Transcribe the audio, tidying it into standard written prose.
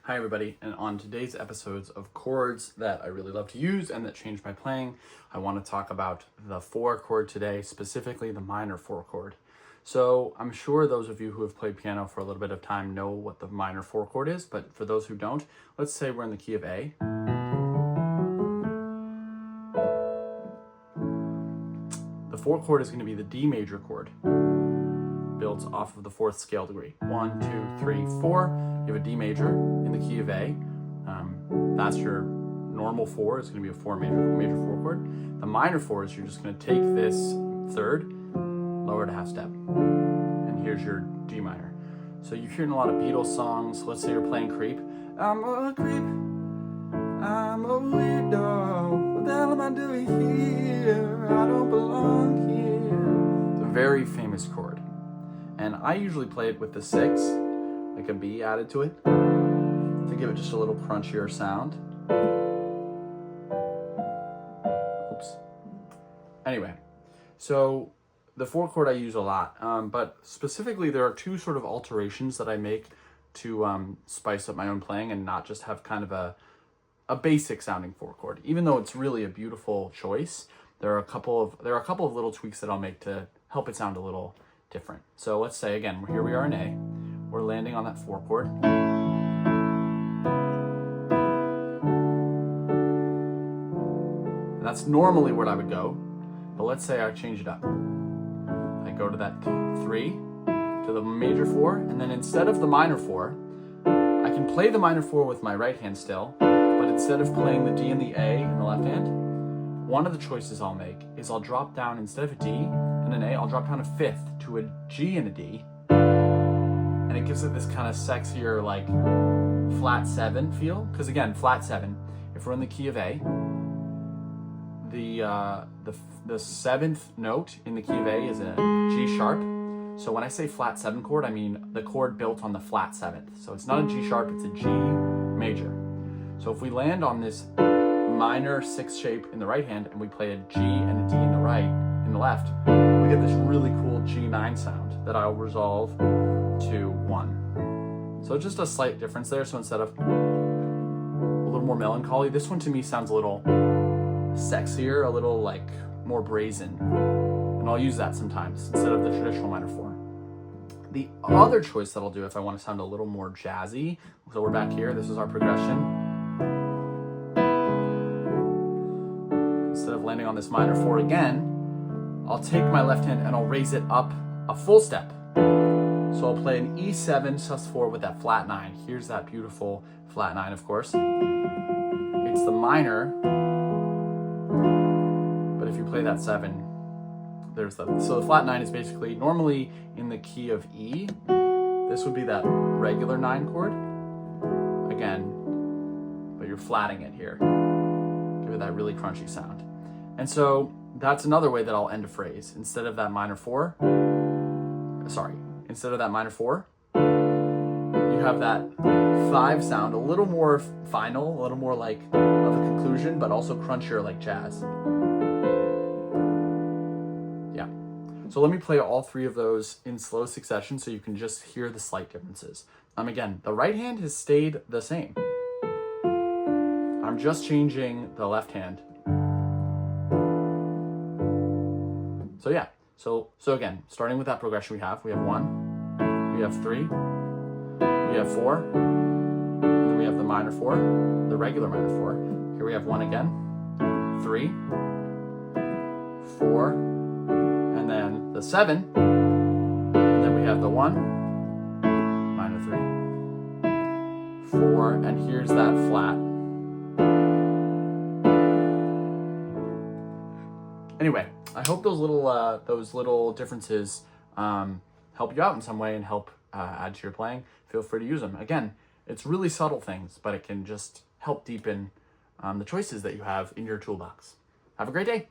Hi everybody, and on today's episodes of chords that I really love to use and that change my playing, I want to talk about the 4 chord today, specifically the minor 4 chord. So I'm sure those of you who have played piano for a little bit of time know what the minor 4 chord is, but for those who don't, let's say we're in the key of A. The 4 chord is going to be the D major chord, built off of the 4th scale degree. 1, 2, 3, 4. You have a D major in the key of A. That's your normal 4. It's going to be a major 4 chord. The minor 4 is you're just going to take this third, lower it a half step, and here's your D minor. So you're hearing a lot of Beatles songs. Let's say you're playing Creep. I'm a creep, I'm a weirdo. What the hell am I doing here? I don't belong here. It's a very famous chord, and I usually play it with the 6. Like a B added to it to give it just a little crunchier sound. Oops. Anyway, so the 4 chord I use a lot, but specifically there are 2 sort of alterations that I make to spice up my own playing and not just have kind of a basic sounding 4 chord. Even though it's really a beautiful choice, there are a couple of little tweaks that I'll make to help it sound a little different. So let's say again, here we are in A. We're landing on that 4 chord. And that's normally where I would go, but let's say I change it up. I go to that 3, to the major 4, and then instead of the minor 4, I can play the minor 4 with my right hand still, but instead of playing the D and the A in the left hand, one of the choices I'll make is I'll drop down, instead of a D and an A, I'll drop down a 5th to a G and a D. And it gives it this kind of sexier, like, flat 7 feel. Because again, flat 7, if we're in the key of A, the 7th note in the key of A is a G sharp. So when I say flat 7 chord, I mean the chord built on the flat 7th. So it's not a G sharp, it's a G major. So if we land on this minor 6 shape in the right hand and we play a G and a D in the left, we get this really cool G9 sound that I'll resolve to 1. So just a slight difference there. So instead of a little more melancholy, this one to me sounds a little sexier, a little like more brazen. And I'll use that sometimes instead of the traditional minor 4. The other choice that I'll do if I want to sound a little more jazzy, so we're back here, this is our progression. Instead of landing on this minor 4 again, I'll take my left hand and I'll raise it up a full step. So I'll play an E7 sus4 with that flat 9. Here's that beautiful flat 9, of course. It's the minor, but if you play that 7, so the flat 9 is basically normally in the key of E. This would be that regular 9 chord. Again, but you're flatting it here. Give it that really crunchy sound. And so that's another way that I'll end a phrase. Instead of that minor 4, you have that 5 sound, a little more final, a little more like of a conclusion, but also crunchier like jazz. Yeah. So let me play all 3 of those in slow succession so you can just hear the slight differences. Again, the right hand has stayed the same. I'm just changing the left hand. So yeah, so again, starting with that progression we have 1, we have 3, we have 4, and then we have the minor 4, the regular minor 4. Here we have 1 again, 3, 4, and then the 7, and then we have the 1, minor 3, 4, and here's that flat. Anyway, I hope those little differences help you out in some way and help add to your playing. Feel free to use them. Again, it's really subtle things, but it can just help deepen the choices that you have in your toolbox. Have a great day.